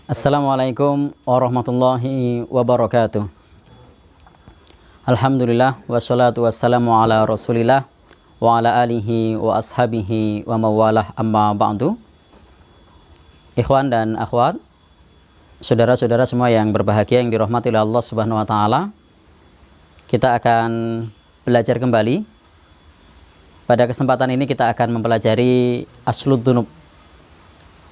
Assalamualaikum warahmatullahi wabarakatuh. Alhamdulillah wassalatu wassalamu ala rasulillah wa ala alihi wa ashabihi wa mawalah amma ba'du. Ikhwan dan akhwat, saudara-saudara semua yang berbahagia yang dirahmati oleh Allah Subhanahu wa taala. Kita akan belajar kembali. Pada kesempatan ini kita akan mempelajari aslud dzunub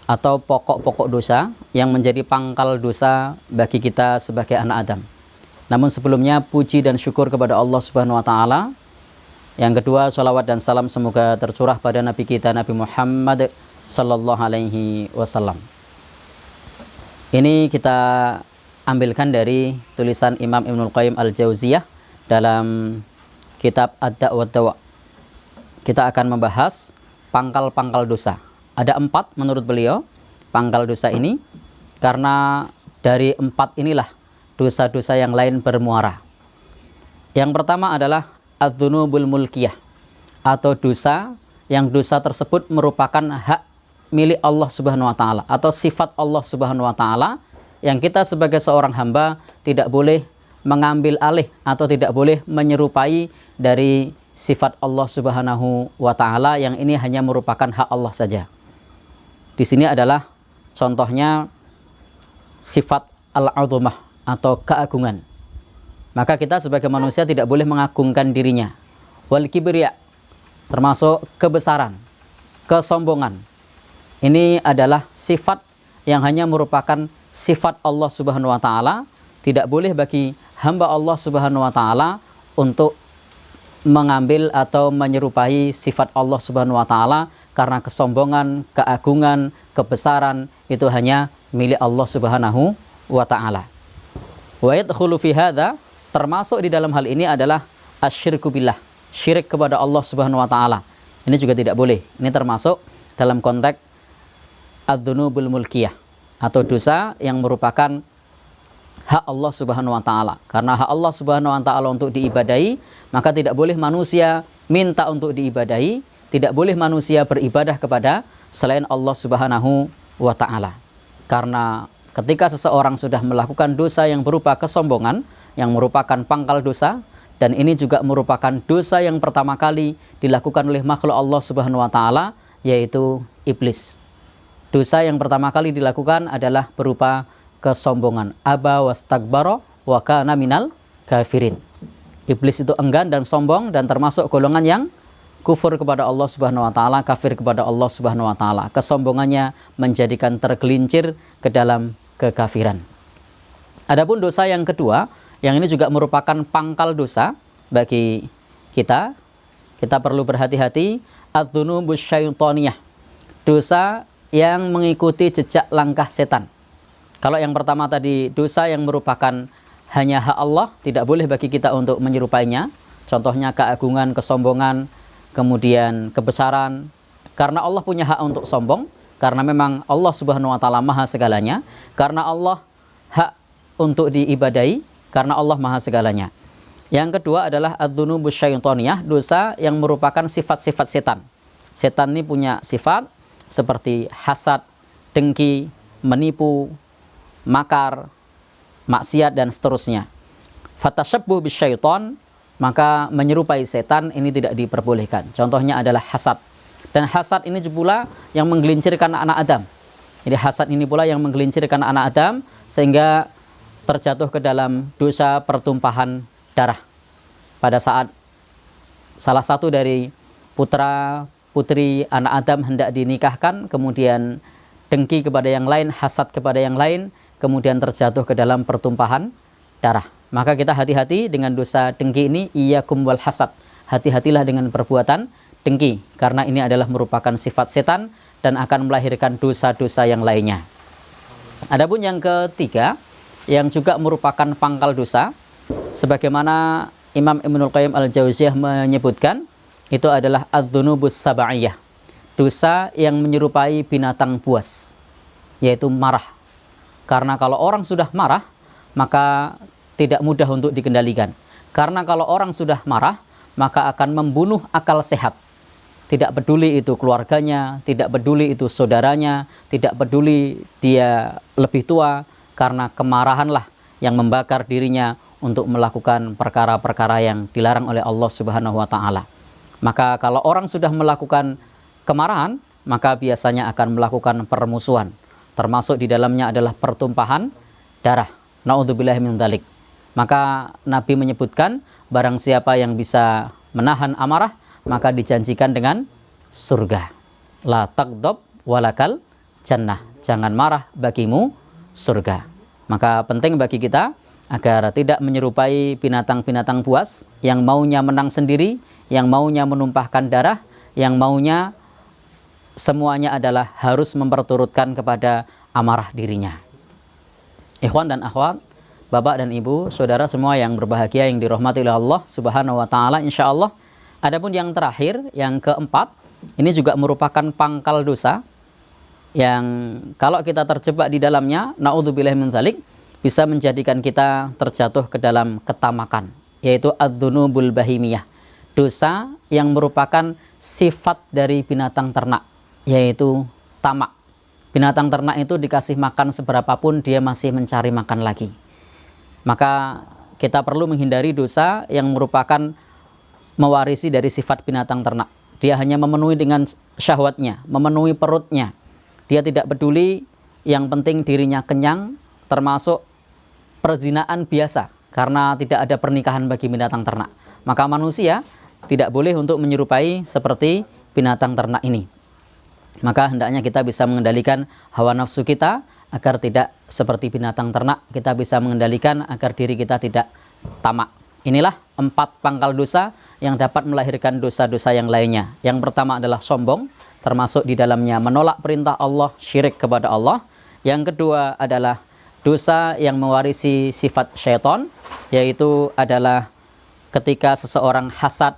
atau pokok-pokok dosa yang menjadi pangkal dosa bagi kita sebagai anak Adam. Namun sebelumnya puji dan syukur kepada Allah Subhanahu wa taala. Yang kedua, salawat dan salam semoga tercurah pada Nabi kita Nabi Muhammad sallallahu alaihi wasallam. Ini kita ambilkan dari tulisan Imam Ibnul Qayyim Al-Jauziyah dalam kitab Ad-Da' wa Dawa. Kita akan membahas pangkal-pangkal dosa. Ada 4 menurut beliau pangkal dosa ini, karena dari 4 inilah dosa-dosa yang lain bermuara. Yang pertama adalah adz-dzunubul mulkiyah, atau dosa yang dosa tersebut merupakan hak milik Allah Subhanahu wa taala atau sifat Allah Subhanahu wa taala yang kita sebagai seorang hamba tidak boleh mengambil alih atau tidak boleh menyerupai dari sifat Allah Subhanahu wa taala, yang ini hanya merupakan hak Allah saja. Di sini adalah contohnya sifat al-'azamah atau keagungan. Maka kita sebagai manusia tidak boleh mengagungkan dirinya. Wal kibriya, termasuk kebesaran, kesombongan. Ini adalah sifat yang hanya merupakan sifat Allah Subhanahu wa taala. Tidak boleh bagi hamba Allah Subhanahu wa taala untuk mengambil atau menyerupai sifat Allah Subhanahu wa taala, karena kesombongan, keagungan, kebesaran itu hanya milik Allah Subhanahu wa taala. Wa yadkhulu fi hadza, termasuk di dalam hal ini adalah asyirku billah, syirik kepada Allah Subhanahu wa taala. Ini juga tidak boleh. Ini termasuk dalam konteks adz-dzunubul mulkiyah atau dosa yang merupakan hak Allah Subhanahu wa taala. Karena hak Allah Subhanahu wa taala untuk diibadahi, maka tidak boleh manusia minta untuk diibadahi, tidak boleh manusia beribadah kepada selain Allah Subhanahu wa taala. Karena ketika seseorang sudah melakukan dosa yang berupa kesombongan, yang merupakan pangkal dosa, dan ini juga merupakan dosa yang pertama kali dilakukan oleh makhluk Allah Subhanahu wa taala, yaitu iblis. Dosa yang pertama kali dilakukan adalah berupa kesombongan. Aba wastakbara wa kana minal kafirin. Iblis itu enggan dan sombong dan termasuk golongan yang kufur kepada Allah Subhanahu wa taala, kafir kepada Allah Subhanahu wa taala. Kesombongannya menjadikan tergelincir ke dalam kekafiran. Adapun dosa yang kedua, yang ini juga merupakan pangkal dosa bagi kita, kita perlu berhati-hati, adz-dzunubus syaitoniyah. Dosa yang mengikuti jejak langkah setan. Kalau yang pertama tadi dosa yang merupakan hanya hak Allah, tidak boleh bagi kita untuk menyerupainya. Contohnya keagungan, kesombongan, kemudian kebesaran. Karena Allah punya hak untuk sombong, karena memang Allah Subhanahu wa taala maha segalanya. Karena Allah hak untuk diibadahi, karena Allah maha segalanya. Yang kedua adalah adz-dzunubus syaitoniyah, dosa yang merupakan sifat-sifat setan. Setan ini punya sifat seperti hasad, dengki, menipu, makar, maksiat, dan seterusnya. Fatasyabbuh bisyaiton, maka menyerupai setan ini tidak diperbolehkan. Contohnya adalah hasad. Dan hasad ini pula yang menggelincirkan anak Adam. Jadi hasad ini pula yang menggelincirkan anak Adam sehingga terjatuh ke dalam dosa pertumpahan darah. Pada saat salah satu dari putra putri anak Adam hendak dinikahkan, kemudian dengki kepada yang lain, hasad kepada yang lain, kemudian terjatuh ke dalam pertumpahan darah. Maka kita hati-hati dengan dosa dengki ini, iyyakum wal hasad. Hati-hatilah dengan perbuatan dengki, karena ini adalah merupakan sifat setan dan akan melahirkan dosa-dosa yang lainnya. Adapun yang ketiga, yang juga merupakan pangkal dosa, sebagaimana Imam Ibnul Qayyim Al-Jauziyah menyebutkan, itu adalah adz-dzunubus sab'iyah. Dosa yang menyerupai binatang buas, yaitu marah. Karena kalau orang sudah marah, maka tidak mudah untuk dikendalikan. Karena kalau orang sudah marah, maka akan membunuh akal sehat. Tidak peduli itu keluarganya, tidak peduli itu saudaranya, tidak peduli dia lebih tua, karena kemarahanlah yang membakar dirinya untuk melakukan perkara-perkara yang dilarang oleh Allah Subhanahu wa taala. Maka kalau orang sudah melakukan kemarahan, maka biasanya akan melakukan permusuhan. Termasuk di dalamnya adalah pertumpahan darah. Na'udzubillahi min dzalik. Maka Nabi menyebutkan barang siapa yang bisa menahan amarah, maka dijanjikan dengan surga. La taghdab walakal jannah. Jangan marah, bagimu surga. Maka penting bagi kita agar tidak menyerupai binatang-binatang buas yang maunya menang sendiri, yang maunya menumpahkan darah, yang maunya semuanya adalah harus memperturutkan kepada amarah dirinya. Ikhwan dan akhwat, bapak dan ibu, saudara semua yang berbahagia yang dirahmati oleh Allah Subhanahu wa taala, insyaallah. Adapun yang terakhir, yang keempat, ini juga merupakan pangkal dosa yang kalau kita terjebak di dalamnya, naudzubillahi min dzalik, bisa menjadikan kita terjatuh ke dalam ketamakan, yaitu adzunubul bahimiyah, dosa yang merupakan sifat dari binatang ternak, yaitu tamak. Binatang ternak itu dikasih makan seberapapun dia masih mencari makan lagi. Maka kita perlu menghindari dosa yang merupakan mewarisi dari sifat binatang ternak. Dia hanya memenuhi dengan syahwatnya, memenuhi perutnya. Dia tidak peduli, yang penting dirinya kenyang, termasuk perzinaan biasa, karena tidak ada pernikahan bagi binatang ternak. Maka manusia tidak boleh untuk menyerupai seperti binatang ternak ini. Maka hendaknya kita bisa mengendalikan hawa nafsu kita agar tidak seperti binatang ternak. Kita bisa mengendalikan agar diri kita tidak tamak. Inilah 4 pangkal dosa yang dapat melahirkan dosa-dosa yang lainnya. Yang pertama adalah sombong, termasuk di dalamnya menolak perintah Allah, syirik kepada Allah. Yang kedua adalah dosa yang mewarisi sifat syaitan, yaitu adalah ketika seseorang hasad,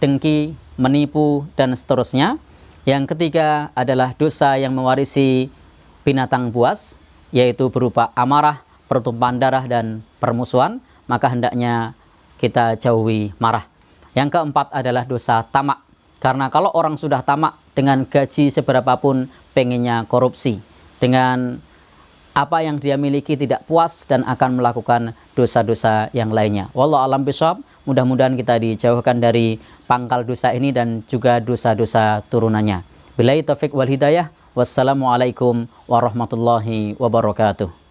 dengki, menipu, dan seterusnya. Yang ketiga adalah dosa yang mewarisi binatang buas, yaitu berupa amarah, pertumpahan darah, dan permusuhan. Maka hendaknya kita jauhi marah. Yang keempat adalah dosa tamak. Karena kalau orang sudah tamak, dengan gaji seberapapun pengennya korupsi. Dengan apa yang dia miliki tidak puas dan akan melakukan dosa-dosa yang lainnya. Wallahu a'lam bishawab. Mudah-mudahan kita dijauhkan dari pangkal dosa ini dan juga dosa-dosa turunannya. Billahi taufiq wal hidayah. Wassalamualaikum warahmatullahi wabarakatuh.